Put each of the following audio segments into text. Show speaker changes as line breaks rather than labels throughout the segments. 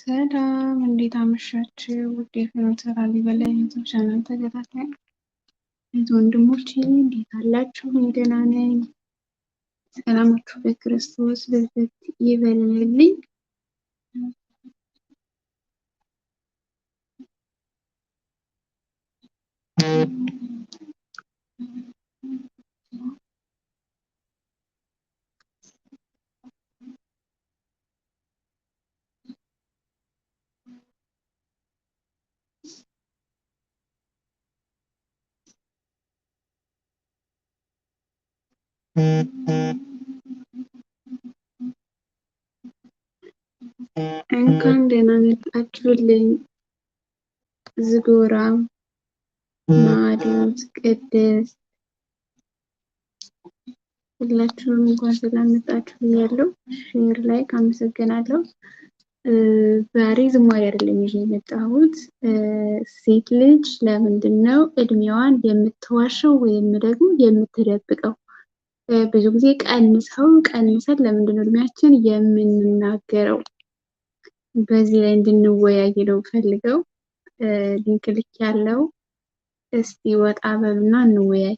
ሰላም እንዴት አመሻችሁ? ውድ የፍኖተ ላሊበላ ዩቲዩብ ቻናል ተከታታይ እህት ወንድሞቼ እንዴት አላችሁ? እኔ ደህና ነኝ። ሰላማችሁ በክርስቶስ ብዝት ይበልልኝ። እንኳን ደህና መጣችሁልኝ። ዝጎራ፣ ማዕዶት፣ ቅድስት ሁላችሁም እንኳን ስለመጣችሁ ብያለሁ። ሼር ላይክ አመሰግናለሁ። ዛሬ ዝማሬ አይደለም ይዤ የመጣሁት። ሴት ልጅ ለምንድን ነው እድሜዋን የምትዋሸው ወይም ደግሞ የምትደብቀው? ብዙ ጊዜ ቀንሰን ለምንድን ነው እድሜያችን የምንናገረው? በዚህ ላይ እንድንወያይ ነው ፈልገው ሊንክ ልክ ያለው። እስቲ ወጣ በሉና እንወያይ።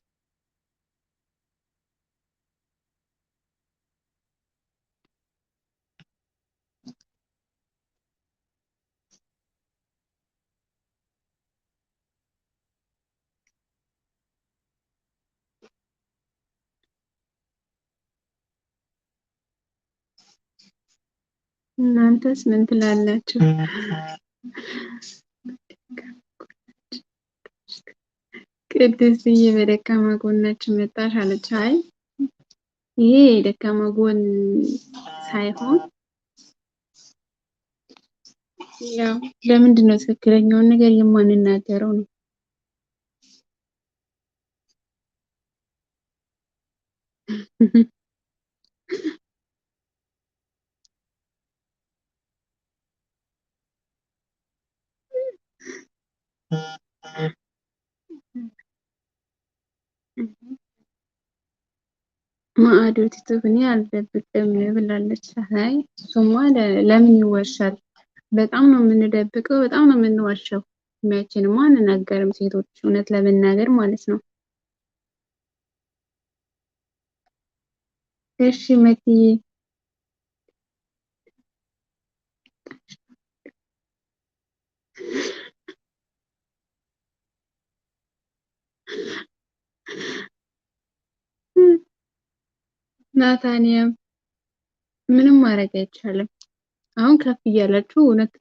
እናንተስ ምን ትላላችሁ? ቅድስትዬ በደካማ ጎናችን መጣሽ አለች። አይ ይሄ ደካማ ጎን ሳይሆን ያው ለምንድን ነው ትክክለኛውን ነገር የማንናገረው ነው። ማዕዶት እኔ አልደብቅም ብላለች። አይ እሱማ ለምን ይዋሻል? በጣም ነው የምንደብቀው፣ በጣም ነው የምንዋሸው። እድሜያችንማ አንናገርም ሴቶች፣ እውነት ለመናገር ማለት ነው። እሺ መትዬ ናታኒያም ምንም ማድረግ አይቻልም። አሁን ከፍ እያላችሁ እውነት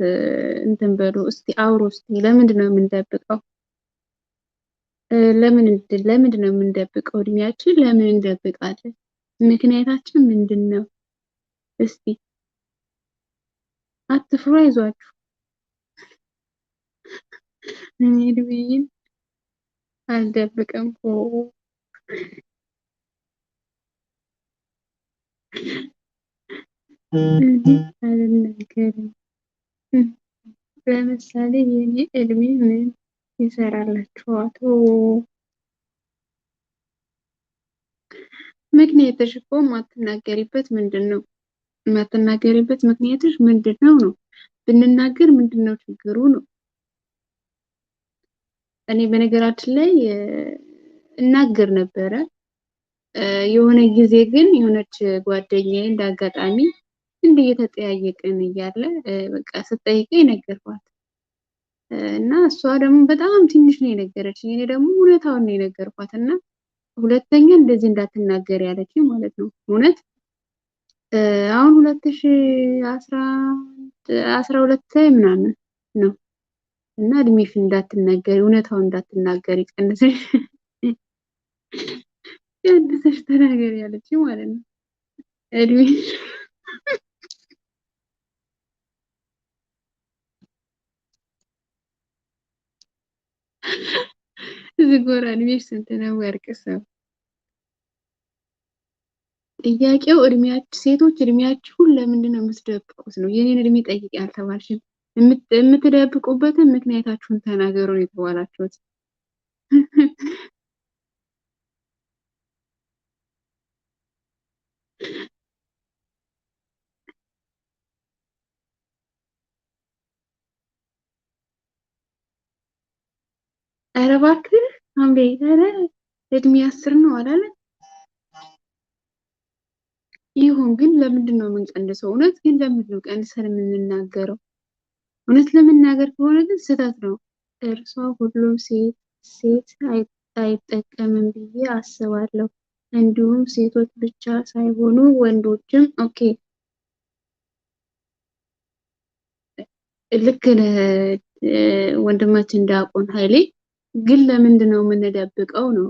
እንትን በሉ እስቲ አውሩ እስቲ። ለምንድን ነው የምንደብቀው? ለምንድን ነው የምንደብቀው? እድሜያችን ለምን እንደብቃለን? ምክንያታችን ምንድን ነው? እስቲ አትፍሩ፣ አይዟችሁ። እኔ እድሜዬን አልደብቅም እኮ አልናገርም። ለምሳሌ የኔ እድሜ ምን ይሰራላችኋል? ምክንያትሽ እኮ የማትናገሪበት ምንድን ነው? የማትናገሪበት ምክንያትሽ ምንድን ነው ነው? ብንናገር ምንድን ነው ችግሩ ነው? እኔ በነገራችን ላይ እናገር ነበረ። የሆነ ጊዜ ግን የሆነች ጓደኛዬ እንዳጋጣሚ እንዲህ እየተጠያየቅን እያለ በቃ ስጠይቀኝ ነገርኳት እና እሷ ደግሞ በጣም ትንሽ ነው የነገረችኝ። እኔ ደግሞ እውነታውን ነው የነገርኳት እና ሁለተኛ እንደዚህ እንዳትናገር ያለችኝ ማለት ነው። እውነት አሁን 2012 ላይ ምናምን ነው እና እድሜሽ እንዳትናገሪ፣ እውነታውን እንዳትናገሪ ቀንሰሽ ተናገሪ ያለችኝ ማለት ነው። እድሜሽ ዝጎራ እድሜሽ ስንት ነው? ወርቅ ሰው ጥያቄው ሴቶች እድሜያችሁን ለምንድን ነው የምትደብቁት ነው። የኔን እድሜ ጠይቂ አልተባልሽም። የምትደብቁበትን ምክንያታችሁን ተናገሩ ነው የተባላችሁት። ኧረ እባክህ አምሬ፣ ኧረ እድሜ 10 ነው አላለ? ይሁን ግን ለምንድን ነው የምንቀንሰው? እውነት ግን ለምንድን ነው ቀንሰን የምንናገረው? እውነት ለመናገር ከሆነ ግን ስህተት ነው። እርሷ ሁሉም ሴት አይጠቀምም ብዬ አስባለሁ። እንዲሁም ሴቶች ብቻ ሳይሆኑ ወንዶችም። ኦኬ ልክ ነህ ወንድማችን ዲያቆን ኃይሌ። ግን ለምንድን ነው የምንደብቀው ነው?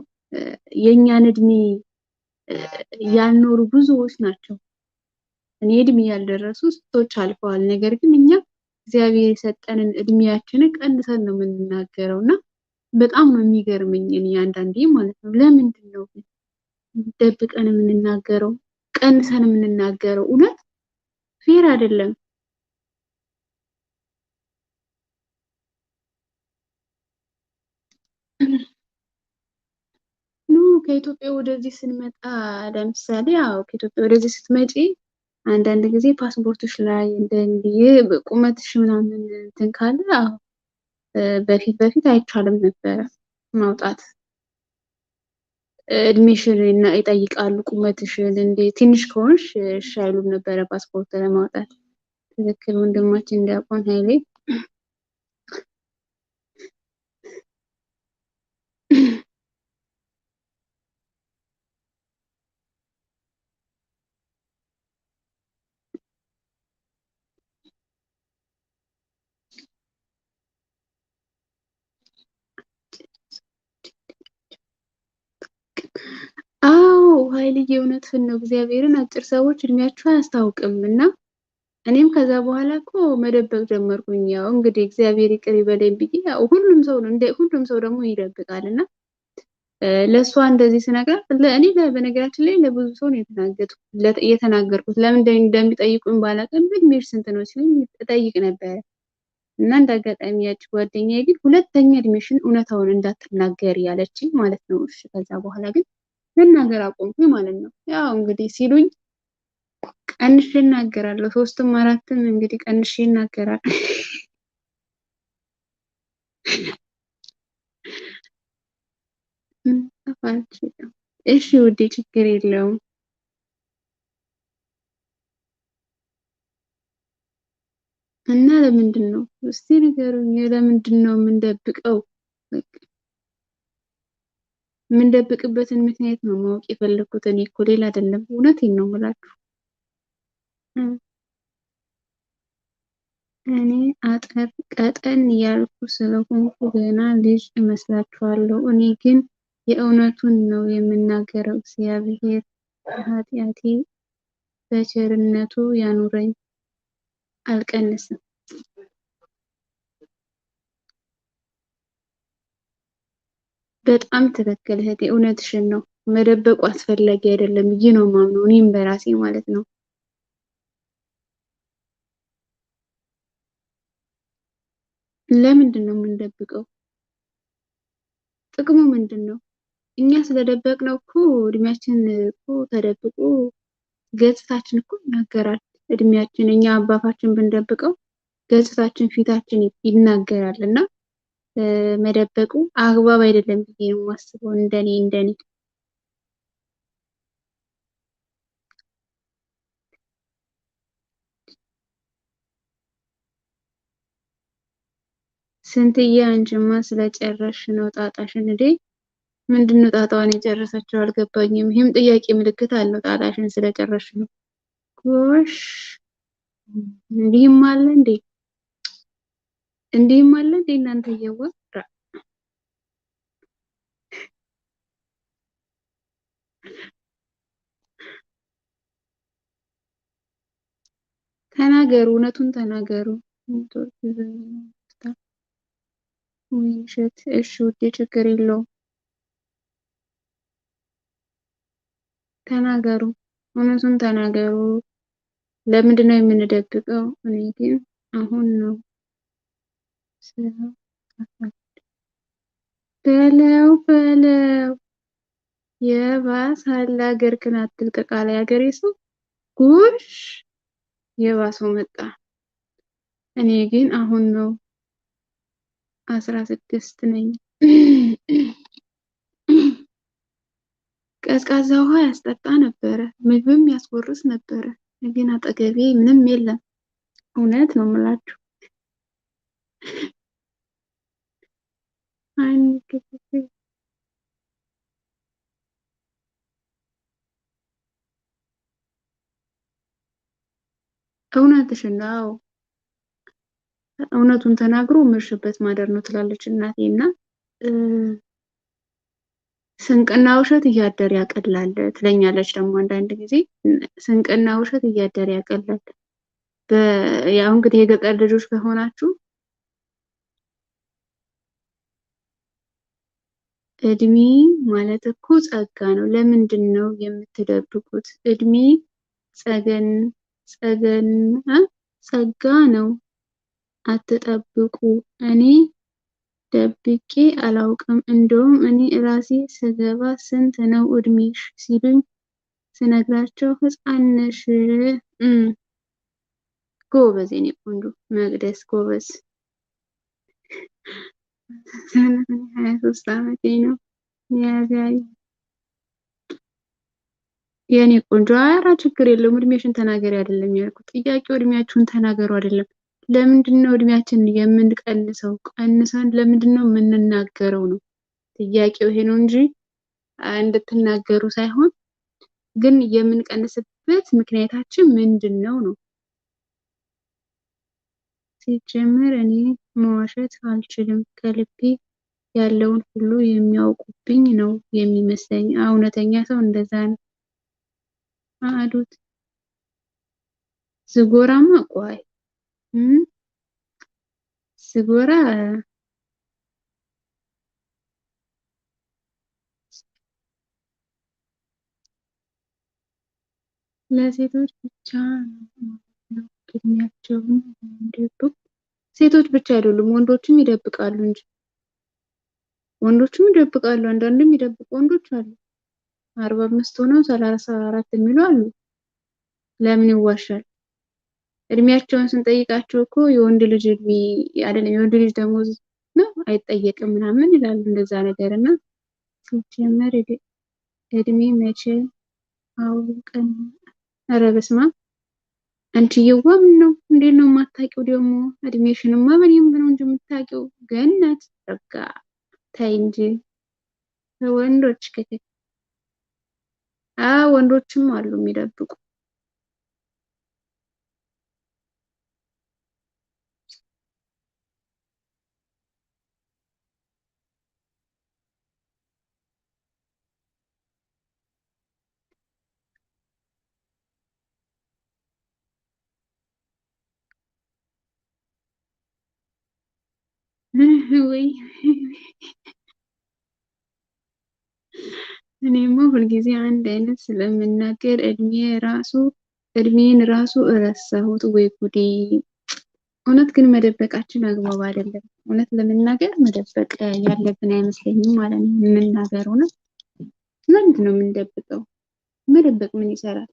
የእኛን እድሜ ያልኖሩ ብዙዎች ናቸው። እኔ እድሜ ያልደረሱ ሴቶች አልፈዋል። ነገር ግን እኛ እግዚአብሔር የሰጠንን እድሜያችንን ቀንሰን ነው የምንናገረው እና በጣም ነው የሚገርመኝ እኔ አንዳንዴ ማለት ነው። ለምንድን ነው ደብቀን የምንናገረው? ቀንሰን የምንናገረው? እውነት ፌር አይደለም። ኑ ከኢትዮጵያ ወደዚህ ስንመጣ ለምሳሌ ከኢትዮጵያ ወደዚህ ስትመጪ አንዳንድ ጊዜ ፓስፖርትሽ ላይ እንደዚህ ቁመትሽ ምናምን እንትን ካለ በፊት አይቻልም ነበረ ማውጣት። እድሜሽን ይጠይቃሉ፣ ቁመትሽን እንደ ትንሽ ከሆንሽ እሺ አይሉም ነበረ ፓስፖርት ለማውጣት። ትክክል ወንድማችን ዲያቆን ኃይሌ። አዎ ኃይልዬ እውነትህን ነው። እግዚአብሔርን አጭር ሰዎች እድሜያቸው አያስታውቅም እና እኔም ከዛ በኋላ እኮ መደበቅ ጀመርኩኝ። ያው እንግዲህ እግዚአብሔር ይቅር ይበለኝ ብዬ ያው ሁሉም ሰው ነው ሁሉም ሰው ደግሞ ይደብቃል እና ለእሷ እንደዚህ ስነግራት ለእኔ በነገራችን ላይ ለብዙ ሰው ነው የተናገርኩት። ለምን እንደሚጠይቁኝ ባላውቅም እድሜሽ ስንት ነው ሲሉኝ እጠይቅ ነበረ እና እንደ አጋጣሚ ያች ጓደኛዬ ግን ሁለተኛ እድሜሽን እውነታውን እንዳትናገሪ ያለችኝ ማለት ነው። እሺ ከዛ በኋላ ግን መናገር አቆምኩኝ ማለት ነው። ያው እንግዲህ ሲሉኝ ቀንሼ እናገራለሁ። 3ም 4ም እንግዲህ ቀንሼ እናገራለሁ። እሺ ውዴ ችግር የለውም። እና ለምንድን ነው እስቲ ንገሩኝ፣ ለምንድን ነው የምንደብቀው? በቃ የምንደብቅበትን ምክንያት ነው ማወቅ የፈለኩት። እኔ እኮ ሌላ አይደለም፣ እውነቴን ነው የምላችሁ። እኔ አጠር ቀጠን ያልኩ ስለሆንኩ ገና ልጅ እመስላችኋለሁ። እኔ ግን የእውነቱን ነው የምናገረው። እግዚአብሔር ከኃጢአቴ በቸርነቱ ያኑረኝ፣ አልቀንስም። በጣም ትክክል እህቴ፣ እውነትሽን ነው። መደበቁ አስፈላጊ አይደለም ብዬ ነው የማምነው፣ እኔም በራሴ ማለት ነው። ለምንድን ነው የምንደብቀው? ጥቅሙ ምንድን ነው? እኛ ስለደበቅነው እኮ እድሜያችን እኮ ተደብቆ ገጽታችን እኮ ይናገራል። እድሜያችን እኛ አባታችን ብንደብቀው ገጽታችን ፊታችን ይናገራል እና መደበቁ አግባብ አይደለም ብዬ ነው የማስበው። እንደኔ ስንትዬ አንቺማ ስለጨረሽ ነው ጣጣሽን እንዴ? ምንድነው ጣጣዋን የጨረሰችው? አልገባኝም። ይህም ጥያቄ ምልክት አለው። ጣጣሽን ስለጨረሽ ነው። ጎሽ እንዲህም አለ እንዴ? እንዲህም አለ እንዴ? እናንተ እየዋ ተናገሩ፣ እውነቱን ተናገሩ። ውይንሸት እሺ ውዴ ችግር የለውም ተናገሩ፣ እውነቱን ተናገሩ። ለምንድን ነው የምንደብቀው? እኔ ግን አሁን ነው በለው የባስ አለ ሀገርክን አትልቀቅ አለ ያገሬ ሰው። ጉሽ የባሰው መጣ። እኔ ግን አሁን ነው 16 ነኝ። ቀዝቃዛ ውሃ ያስጠጣ ነበረ፣ ምግብም ያስጎርስ ነበረ። ግን አጠገቤ ምንም የለም። እውነት ነው የምላችሁ። እውነትሽን ነው። እውነቱን ተናግሮ መሸበት ማደር ነው ትላለች እናቴ። እና ስንቅና ውሸት እያደር ያቀላል ትለኛለች ደግሞ አንዳንድ ጊዜ። ስንቅና ውሸት እያደር ያቀላል። ያው እንግዲህ የገጠር ልጆች ከሆናችሁ እድሜ ማለት እኮ ጸጋ ነው። ለምንድን ነው የምትደብቁት? እድሜ ጸገን ጸገን ጸጋ ነው። አትጠብቁ። እኔ ደብቄ አላውቅም። እንደውም እኔ ራሴ ስገባ ስንት ነው እድሜሽ ሲሉኝ ስነግራቸው ሕፃን ነሽ። ጎበዝ የኔ ቆንጆ መቅደስ ጎበዝ። 23 ዓመቴ ነው። ሚያዝያ የኔ ቆንጆ። ኧረ ችግር የለውም እድሜሽን ተናገሪ አይደለም ያልኩት። ጥያቄው እድሜያችሁን ተናገሩ አይደለም። ለምንድን ነው እድሜያችንን የምንቀንሰው? ቀንሰን ለምንድን ነው የምንናገረው ነው ጥያቄው። ይሄ ነው እንጂ እንድትናገሩ ሳይሆን፣ ግን የምንቀንስበት ምክንያታችን ምንድን ነው ነው። ሲጀመር እኔ መዋሸት አልችልም። ከልቤ ያለውን ሁሉ የሚያውቁብኝ ነው የሚመስለኝ። እውነተኛ ሰው እንደዛ ነው። አዶት ዝጎራማ ቆይ ዝጎራ ለሴቶች ብቻ ነው እድሜያቸውን የሚደብቁ። ሴቶች ብቻ አይደሉም ወንዶችም ይደብቃሉ እንጂ ወንዶችም ይደብቃሉ። አንዳንድም የሚደብቁ ወንዶች አሉ። 45 ሆነው 34 የሚሉ አሉ። ለምን ይዋሻል? እድሜያቸውን ስንጠይቃቸው እኮ የወንድ ልጅ እድሜ አይደለም የወንድ ልጅ ደሞዝ ነው አይጠየቅም ምናምን ይላሉ። እንደዛ ነገር እና ሲጀመር እድሜ መቼ አውቀን። ኧረ በስመ አብ አንቺዬዋ ምን ነው እንዴት ነው የማታውቂው ደግሞ? እድሜሽንማ በደንብ ነው እንጂ የምታውቂው። ገነት በቃ ተይ እንጂ ወንዶች ወንዶችም አሉ የሚደብቁ። ወይ እኔማ ሁልጊዜ አንድ አይነት ስለምናገር እድሜን ራሱ እረሳሁት። ወይ ጉዴ! እውነት ግን መደበቃችን አግባብ አይደለም። እውነት ለመናገር መደበቅ ያለብን አይመስለኝም ማለት ነው። የምናገር እውነት ለምንድን ነው የምንደብቀው? መደበቅ ምን ይሰራል?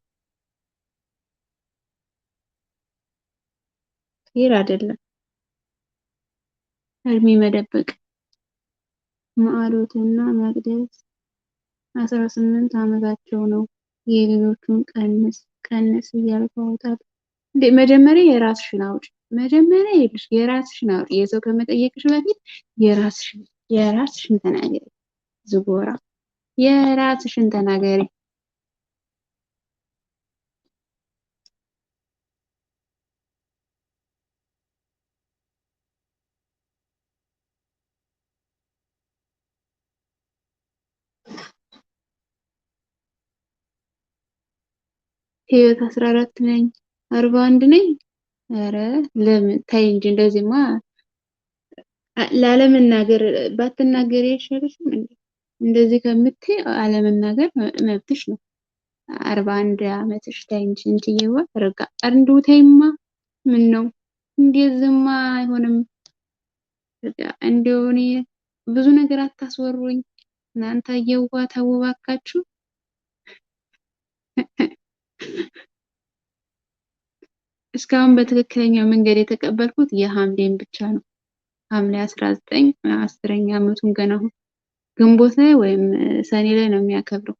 ፌር አይደለም እድሜ መደበቅ። ማዕዶትና መቅደስ 18 ዓመታቸው ነው። የሌሎቹን ቀንስ ቀንስ እያልኩ አውጣት እንዴ! መጀመሪያ የራስሽን አውጪ። መጀመሪያ የራስሽን አውጪ። የሰው ከመጠየቅሽ በፊት የራስሽን ተናገሪ። ዝጎራ የራስሽን ተናገሪ። ህይወት 14 ነኝ 41 ነኝ። ኧረ ለምን ታይ እንጂ እንደዚህማ ላለመናገር ባትናገሪ አይሻልሽም እንዴ? እንደዚህ ከምትይ አለመናገር መብትሽ ነው። 41 ዓመትሽ ታይ እንጂ እንትዬዋ ረጋ እንዱ ተይማ። ምን ነው እንደዚህማ አይሆንም። እንደው እኔ ብዙ ነገር አታስወሩኝ እናንተ የዋ ተው እባካችሁ። እስካሁን በትክክለኛው መንገድ የተቀበልኩት የሐምሌን ብቻ ነው። ሐምሌ 19 10ኛ ዓመቱን ገና አሁን ግንቦት ላይ ወይም ሰኔ ላይ ነው የሚያከብረው።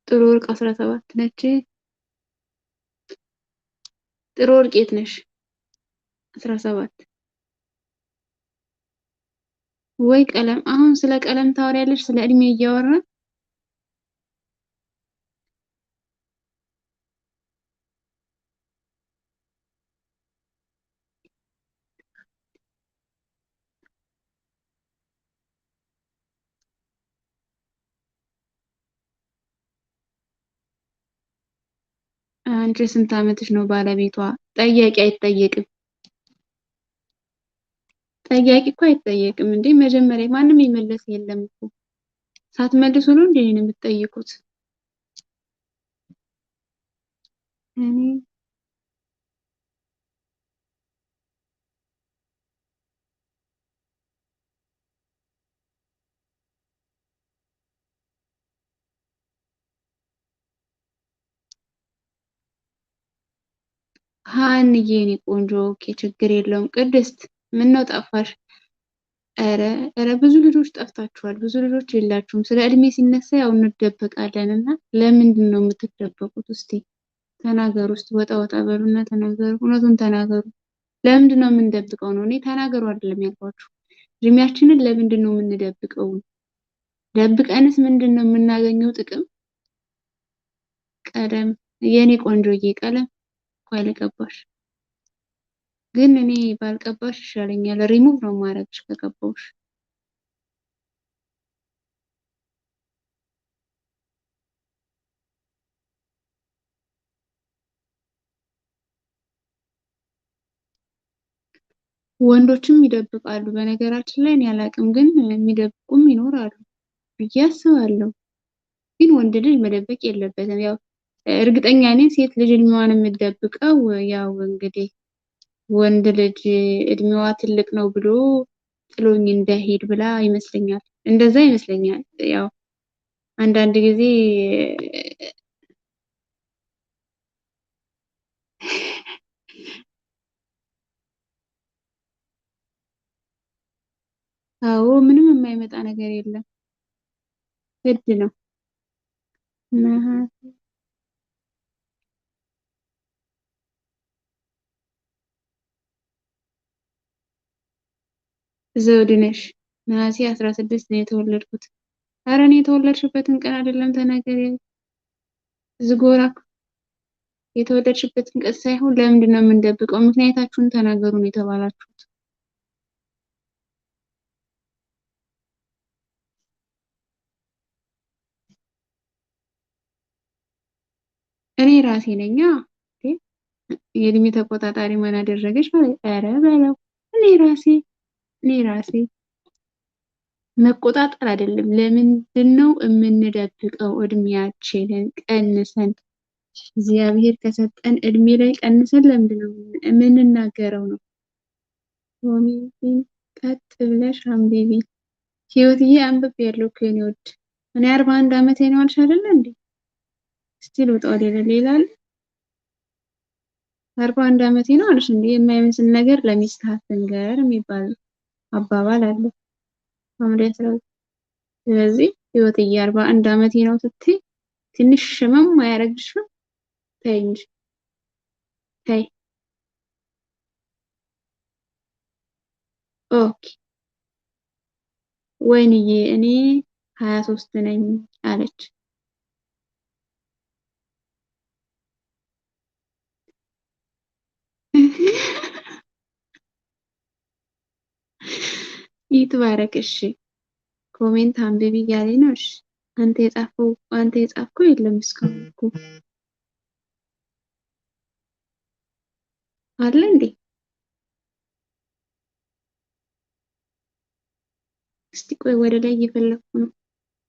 ጥሩ ወርቅ 17 ነች። ጥሩ ወርቅ የት ነሽ? 17 ወይ ቀለም። አሁን ስለ ቀለም ታወሪያለሽ? ስለ እድሜ እያወራን አንቺ ስንት ዓመትሽ ነው? ባለቤቷ ጠያቂ አይጠየቅም። ጠያቂ እኮ አይጠየቅም እንዴ! መጀመሪያ ማንም የመለሰ የለም እኮ። ሳትመልሱ ነው እንዴ እኔን የምትጠይቁት? እኔ ሀንዬ የኔ ቆንጆ ኦኬ፣ ችግር የለውም። ቅድስት ምን ነው ጠፋሽ? ኧረ ኧረ ብዙ ልጆች ጠፍታችኋል። ብዙ ልጆች የላችሁም። ስለ እድሜ ሲነሳ ያው እንደበቃለን እና ለምንድን ነው የምትደበቁት? እስቲ ተናገሩ። ውስጥ ወጣ ወጣ በሉና ተናገሩ። እውነቱን ተናገሩ። ለምንድን ነው የምንደብቀው ነው? እኔ ተናገሩ አይደለም ያልኳችሁ። እድሜያችንን ለምንድን ነው የምንደብቀው? ደብቀንስ ምንድን ነው የምናገኘው ጥቅም? ቀለም የኔ ቆንጆዬ ቀለም እንኳን ልቀባሽ፣ ግን እኔ ባልቀባሽ ይሻለኛል። ሪሙቭ ነው ማረግሽ ከቀባውሽ። ወንዶችም ይደብቃሉ። በነገራችን ላይ እኔ አላቅም፣ ግን የሚደብቁም ይኖራሉ ብዬ አስባለሁ። ግን ወንድ ልጅ መደበቅ የለበትም። ያው እርግጠኛ ነኝ ሴት ልጅ እድሜዋን የምትደብቀው ያው እንግዲህ ወንድ ልጅ እድሜዋ ትልቅ ነው ብሎ ጥሎኝ እንዳይሄድ ብላ ይመስለኛል። እንደዛ ይመስለኛል። ያው አንዳንድ ጊዜ አዎ ምንም የማይመጣ ነገር የለም። ግድ ነው። ዘውድ ነሽ። ነሐሴ 16 ነው የተወለድኩት። ኧረ እኔ የተወለድሽበትን ቀን አይደለም ተናገሪ። ዝጎራ የተወለድሽበትን ቀን ሳይሆን ለምንድን ነው የምንደብቀው? ምክንያታችሁን ተናገሩ ነው የተባላችሁት። እኔ ራሴ ነኛ የእድሜ ተቆጣጣሪ ማን አደረገች ማለት? ኧረ በለው እኔ ራሴ መቆጣጠር አይደለም። ለምንድን ነው የምንደብቀው? እድሜያችንን ቀንሰን እግዚአብሔር ከሰጠን እድሜ ላይ ቀንሰን ለምንድን ነው የምንናገረው ነው? ኮሜንቲን ቀጥ ብለሽ አንብቢ። ህይወትዬ አንብቤ ያለው እኮ የኔ ውድ እኔ 41 ዓመቴ ነው አልሽ አይደለ እንዴ? እስቲ ልውጣ ወደ ሌላ አለ 41 ዓመቴ ነው አልሽ እንዴ? የማይመስል ነገር ለሚስትህ አትንገር የሚባል አባባል አለ። ሐምሌ 12 ስለዚህ ህይወትዬ 41 ዓመቴ ነው ስትይ ትንሽ ሽመም አያረግሽም? ተይ እንጂ ተይ። ኦኬ ወይንዬ እኔ 23 ነኝ አለች። ይትባረክ። እሺ ኮሜንት አንብቢ እያለኝ ነው። እሺ አንተ የጻፍከው የለም እስካሁን እኮ አለ እንዴ? እስቲ ቆይ ወደ ላይ እየፈለኩ ነው።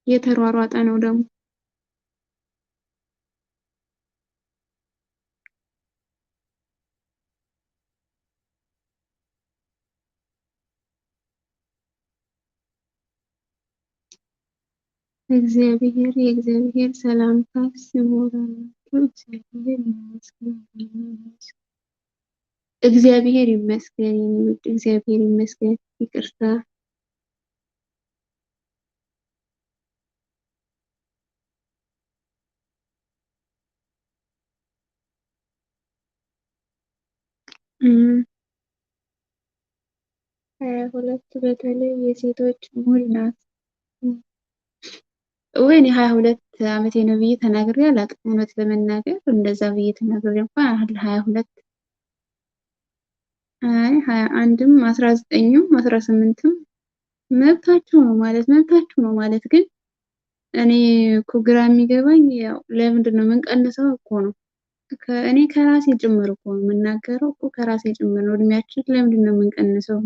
እየተሯሯጠ ነው ደግሞ። የእግዚአብሔር ሰላምታ ሲሞላላችሁ እግዚአብሔር ይመስገን። እግዚአብሔር ይመስገን የኔ ውድ እግዚአብሔር ይመስገን። ይቅርታ እም፣ 22 በተለይ የሴቶች ሙድ ናት። ወይኔ 22 ዓመቴ ነው ብዬ ተናግሬ አላውቅም። እውነት ለመናገር እንደዛ ብዬ ተናግሬ እንኳን 22 አይ 21ም 19ም 18ም መብታችሁ ነው ማለት መብታችሁ ነው ማለት ግን እኔ እኮ ግራ የሚገባኝ ያው ለምንድን ነው የምንቀንሰው እኮ ነው። እኔ ከራሴ ጭምር እኮ ነው የምናገረው እኮ ከራሴ ጭምር ነው። እድሜያችን ለምንድን ነው የምንቀንሰው?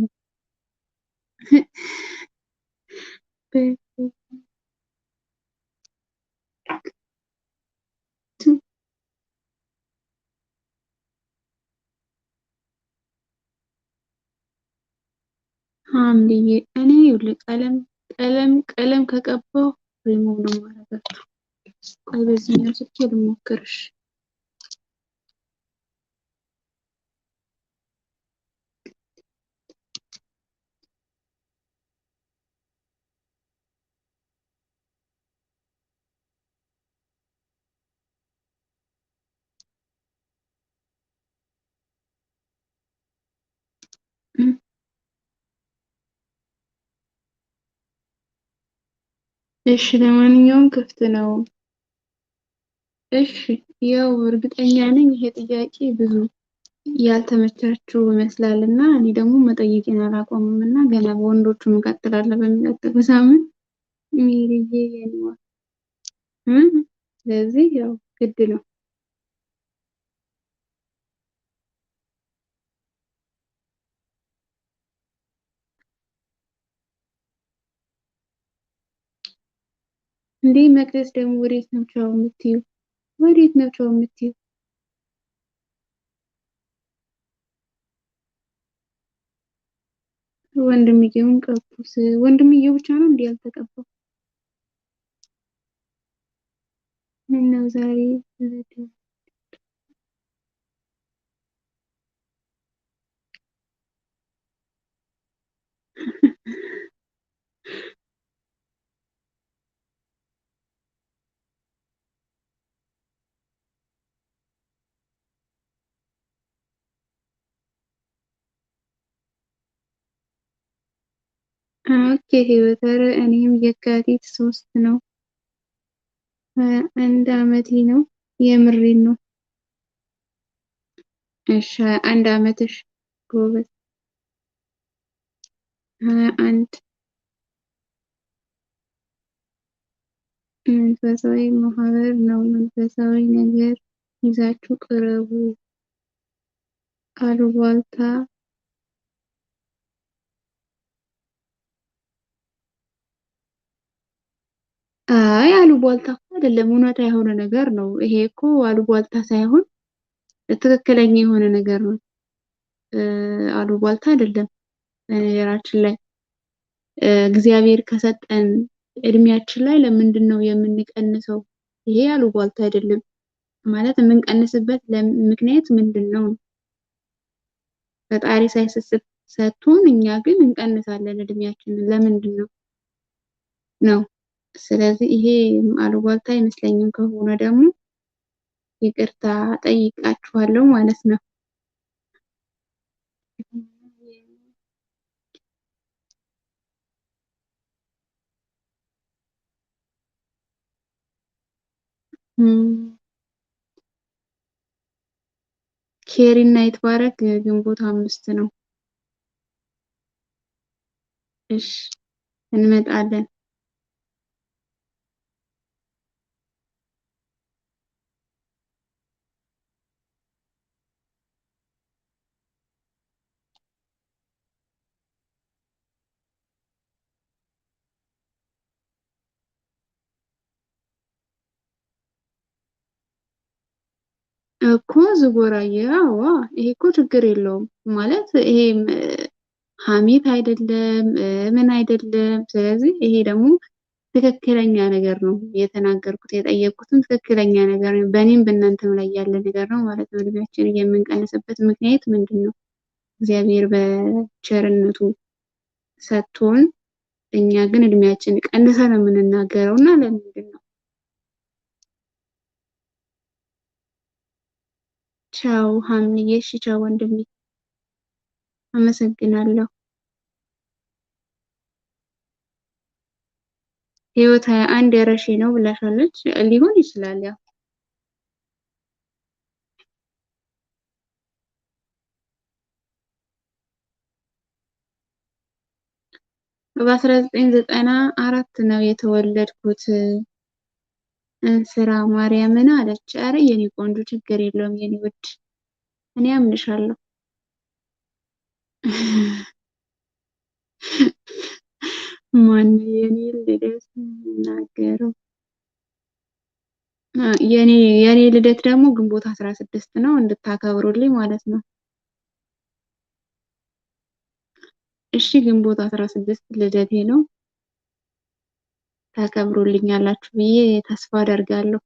ሐምልዬ እኔ ይኸውልህ ቀለም ከቀባው ሪሙቭ ነው የማደርጋቸው። ቆይ በዚህኛው ስልኬ ልሞክርሽ። እሺ ለማንኛውም ክፍት ነው። እሺ ያው እርግጠኛ ነኝ ይሄ ጥያቄ ብዙ ያልተመቻችሁ ይመስላልና እኔ ደግሞ መጠየቄን አላቆምም እና ገና በወንዶቹ እንቀጥላለን በሚቀጥለው ሳምንት ሚሪዬ የኔዋ ስለዚህ ያው ግድ ነው። እንዴ መቅደስ ደግሞ ወዴት ነው ቻው የምትይው? ወዴት ነው ቻው የምትይው? ወንድምየውን ቀቡስ። ወንድምየው ብቻ ነው እንዴ ያልተቀባው? ምን ነው ዛሬ ኦኬ ህይወት፣ ኧረ እኔም የካቲት 3 ነው 21 ዓመቴ ነው። የምሬን ነው። እሺ 21 ዓመትሽ ጎበዝ። 21 መንፈሳዊ ማህበር ነው። መንፈሳዊ ነገር ይዛችሁ ቅረቡ። አሉባልታ አይ አሉባልታ እኮ አይደለም፣ እውነታ የሆነ ነገር ነው። ይሄ እኮ አሉባልታ ሳይሆን ትክክለኛ የሆነ ነገር ነው። አሉባልታ አይደለም። በነገራችን ላይ እግዚአብሔር ከሰጠን እድሜያችን ላይ ለምንድን ነው የምንቀንሰው? ይሄ አሉባልታ አይደለም። ማለት የምንቀንስበት ምክንያት ምንድን ነው? ፈጣሪ ሳይሰስት ሰጥቶን እኛ ግን እንቀንሳለን እድሜያችንን ለምንድን ነው ነው? ስለዚህ ይሄ አሉባልታ አይመስለኝም። ከሆነ ደግሞ ይቅርታ ጠይቃችኋለሁ ማለት ነው። ኬሪና ይትባረክ ግንቦት 5 ነው። እሺ እንመጣለን። እኮ ዝጎራዬ አዋ ይሄ እኮ ችግር የለውም ማለት ይሄ ሀሜት አይደለም ምን አይደለም። ስለዚህ ይሄ ደግሞ ትክክለኛ ነገር ነው የተናገርኩት። የጠየቅኩትም ትክክለኛ ነገር ነው። በእኔም በእናንተም ላይ ያለ ነገር ነው ማለት ነው። እድሜያችን የምንቀንስበት ምክንያት ምንድን ነው? እግዚአብሔር በቸርነቱ ሰጥቶን እኛ ግን እድሜያችን ቀንሰን ነው የምንናገረው እና ለምንድን ነው? ቻው ሀምዬ። እሺ ቻው ወንድሜ፣ አመሰግናለሁ። ህይወት 21 ያረሼ ነው ብላሻለች። ሊሆን ይችላል ያው በ1994 ነው የተወለድኩት። እንስራ ማርያምን አለች። አረ የኔ ቆንጆ ችግር የለውም የኔ ውድ፣ እኔ አምንሻለሁ። ማን የኔ ልደት ናገረው? የኔ ልደት ደግሞ ግንቦት 16 ነው፣ እንድታከብሩልኝ ማለት ነው። እሺ ግንቦት 16 ልደቴ ነው፣ ታከብሩልኛላችሁ ብዬ ተስፋ አደርጋለሁ።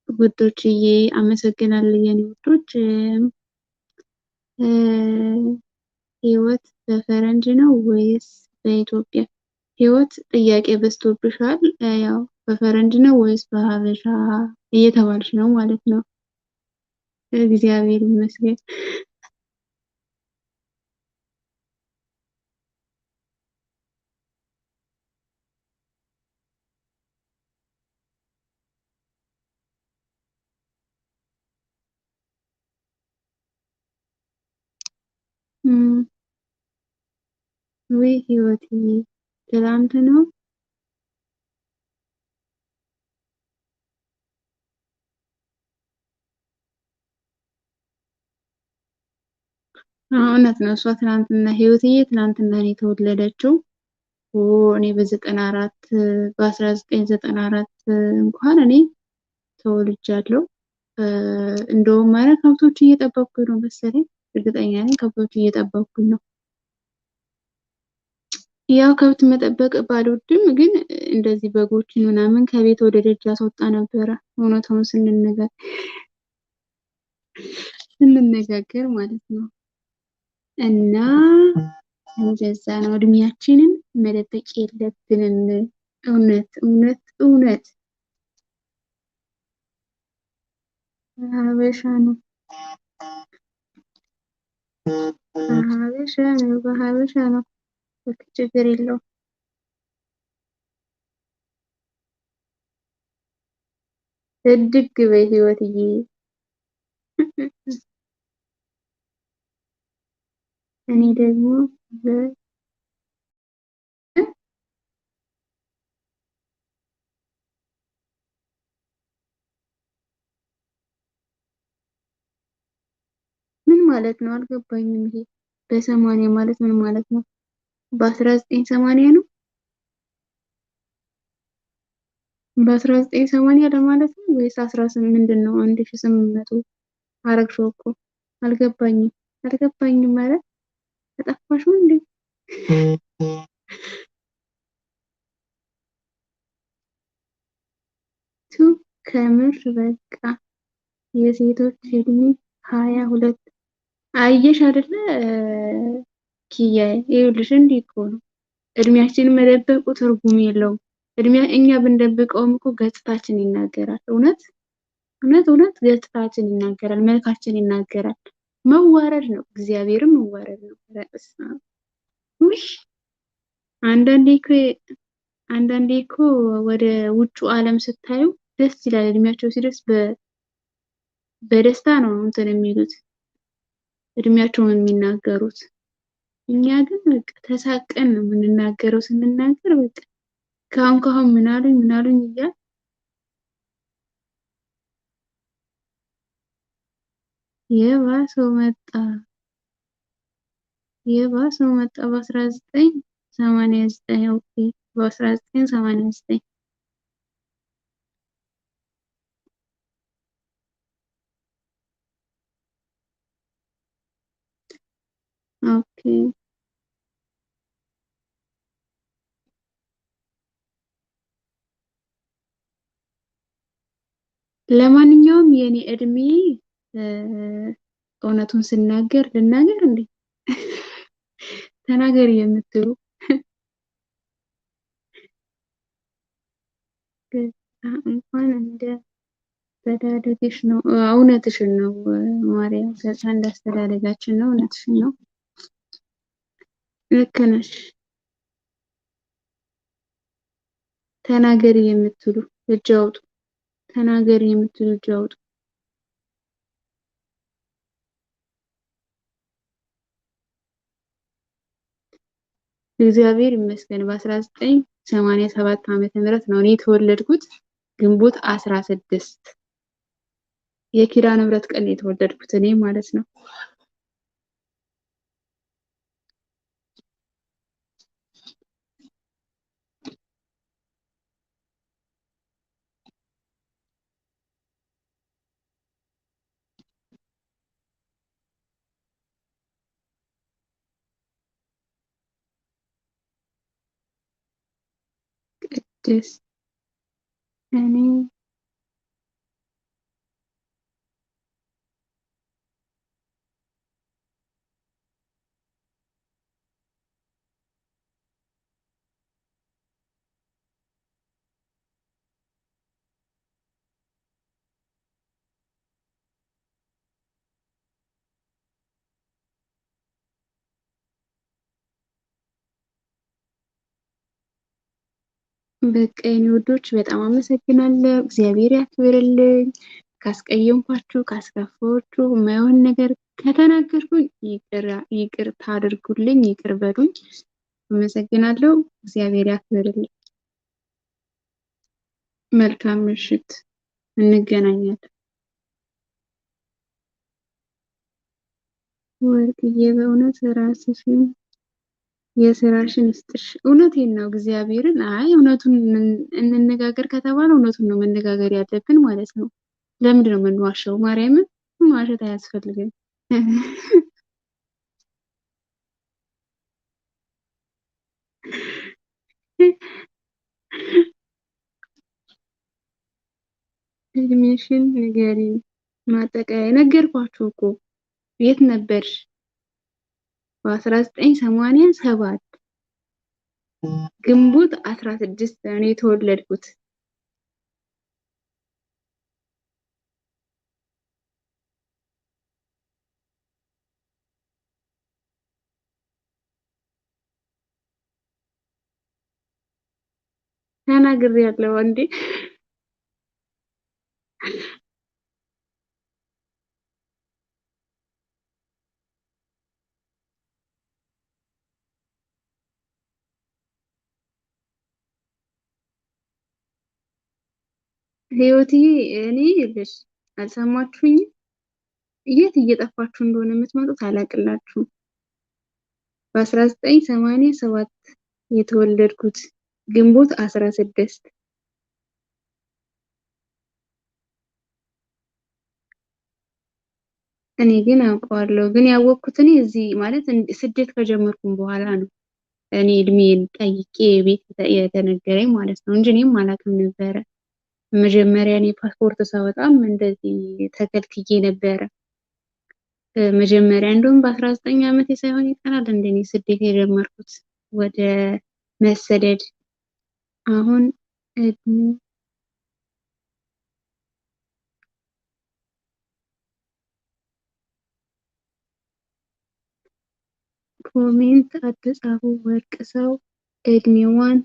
ውዶችዬ አመሰግናለሁ የኔ ውዶች። ህይወት በፈረንጅ ነው ወይስ በኢትዮጵያ? ህይወት ጥያቄ በዝቶብሻል። ያው በፈረንጅ ነው ወይስ በሀበሻ እየተባልሽ ነው ማለት ነው። እግዚአብሔር ይመስገን። ወይ ህይወትዬ ትላንት ነው። እውነት ነው። እሷ ትናንትና ህይወትዬ ትናንትና ነው የተወለደችው። እኔ በ94 በ1994 እንኳን እኔ ተወልጃለሁ። እንደውም ማለት ከብቶች እየጠበቅኩኝ ነው መሰለኝ፣ እርግጠኛ ነኝ ከብቶች እየጠበቅኩኝ ነው። ያው ከብት መጠበቅ ባልወድም ግን እንደዚህ በጎችን ምናምን ከቤት ወደ ደጅ አስወጣ ነበረ። እውነቱን ስንነጋገር ማለት ነው። እና እንደዛ ነው። እድሜያችንን መደበቅ የለብንም። እውነት እውነት እውነት ሀበሻ ነው በሀበሻ ነው። ችግር የለውም። እድግ በይ ህይወትዬ። እኔ ደግሞ ምን ማለት ነው አልገባኝም። ይሄ በሰማንያ ማለት ምን ማለት ነው? በ1980 ነው። በ1980 ለማለት ነው ወይስ 18 ምንድን ነው? 1800 አረግሽው እኮ አልገባኝም ማለት ተጠፋሽው እንዴ? ቱ ከምር በቃ የሴቶች እድሜ 22። አየሽ አይደለ ኪያ፣ ይኸውልሽ እንዲህ እኮ ነው እድሜያችንን መደበቁ ትርጉም የለውም። እኛ ብንደብቀውም እኮ ገጽታችን ይናገራል። እውነት እውነት እውነት ገጽታችን ይናገራል፣ መልካችን ይናገራል። መዋረድ ነው፣ እግዚአብሔርም መዋረድ ነው። ረእስና ውይ አንዳንዴ እኮ ወደ ውጩ ዓለም ስታዩ ደስ ይላል። እድሜያቸው ሲደርስ በደስታ ነው እንትን የሚሉት እድሜያቸውን የሚናገሩት። እኛ ግን በቃ ተሳቀን ነው የምንናገረው። ስንናገር በቃ ካሁን ምናሉኝ እያል የባሰው መጣ የባሰው መጣ በ1989 ኦኬ በ1989 ኦኬ ለማንኛውም የኔ እድሜ እ፣ እውነቱን ስናገር ልናገር እንዴ ተናገሪ የምትሉ እንኳን እንደ አስተዳደግሽ ነው። እውነትሽን ነው ማርያም፣ ከዛ እንዳስተዳደጋችን ነው። እውነትሽን ነው። ልክ ነሽ። ተናገሪ የምትሉ እጅ አውጡ። ተናገሪ የምትሉ እጅ አውጡ። እግዚአብሔር ይመስገን በ1987 ዓመተ ምህረት ነው እኔ የተወለድኩት ግንቦት 16 የኪዳነ ምህረት ቀን የተወለድኩት እኔ ማለት ነው። ቅድስት እኔ በቃ የኔ ውዶች በጣም አመሰግናለሁ። እግዚአብሔር ያክብርልኝ። ካስቀየምኳችሁ ካስከፋችሁ የማይሆን ነገር ከተናገርኩኝ ይቅርታ አድርጉልኝ፣ ይቅር በሉኝ። አመሰግናለሁ። እግዚአብሔር ያክብርልኝ። መልካም ምሽት። እንገናኛለን። ወርቅዬ በእውነት ራስሽን የስራሽን ይስጥሽ። እውነቴን ነው እግዚአብሔርን። አይ እውነቱን እንነጋገር ከተባለ እውነቱን ነው መነጋገር ያለብን ማለት ነው። ለምንድን ነው የምንዋሸው? ማርያምን መዋሸት አያስፈልግም። እድሜሽን ንገሪኝ። ማጠቃለያ ነገርኳችሁ እኮ። የት ነበርሽ? በ1987 ግንቦት 16 ነው የተወለድኩት። ተናግሬያለሁ እንዴ? ህይወትዬ እኔ ልሽ አልሰማችሁኝ? የት እየጠፋችሁ እንደሆነ የምትመጡት አላቅላችሁም። በ1987 የተወለድኩት ግንቦት 16። እኔ ግን አውቀዋለሁ። ግን ያወቅኩት እኔ እዚህ ማለት ስደት ከጀመርኩም በኋላ ነው። እኔ እድሜን ጠይቄ ቤት የተነገረኝ ማለት ነው እንጂ እኔም አላውቅም ነበረ። መጀመሪያ እኔ ፓስፖርት ሳወጣም እንደዚህ ተከልክዬ ነበረ። መጀመሪያ እንደውም በ19 ዓመቴ ሳይሆን ይቀራል እንደኔ ስደት የጀመርኩት ወደ መሰደድ። አሁን እድሜ ኮሜንት አትጻፉ። ወርቅ ሰው እድሜዋን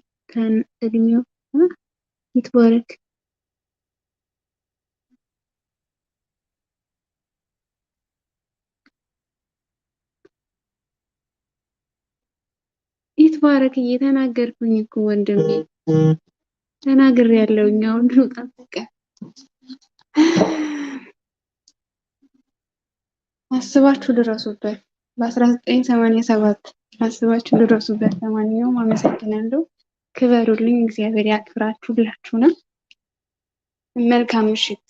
እድሜው ይትባረክ። ይትባረክ እየተናገርኩኝ እኮ ወንድሜ ተናግሬያለሁ። አሁን ልውጣ በቃ። አስባችሁ ድረሱበት። በ1987 አስባችሁ ድረሱበት። ለማንኛውም አመሰግናለሁ። ክበሩልኝ። እግዚአብሔር ያክብራችሁ ሁላችሁንም። መልካም ምሽት።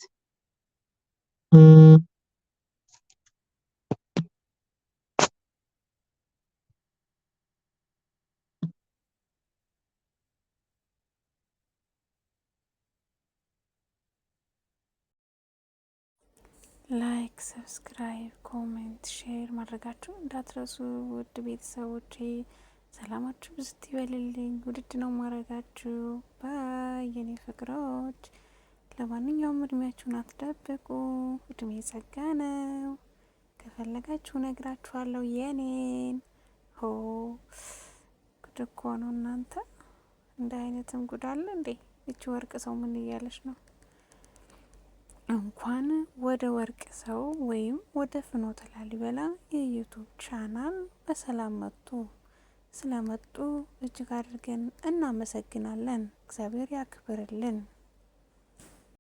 ላይክ፣ ሰብስክራይብ፣ ኮሜንት፣ ሼር ማድረጋችሁ እንዳትረሱ ውድ ቤተሰቦቼ። ሰላማችሁ ብዝት ይበልልኝ። ውድድ ነው ማድረጋችሁ ባይ የኔ ፍቅሮች። ለማንኛውም እድሜያችሁን አትደብቁ። እድሜ ጸጋ ነው። ከፈለጋችሁ ነግራችኋለሁ የኔን። ሆ ጉድ እኮ ነው እናንተ። እንደ አይነትም ጉድ አለ እንዴ! እቺ ወርቅ ሰው ምን እያለች ነው? እንኳን ወደ ወርቅ ሰው ወይም ወደ ፍኖተ ላሊበላ የዩቱብ ቻናል በሰላም መጡ። ስለመጡ እጅግ አድርገን እናመሰግናለን። እግዚአብሔር ያክብርልን።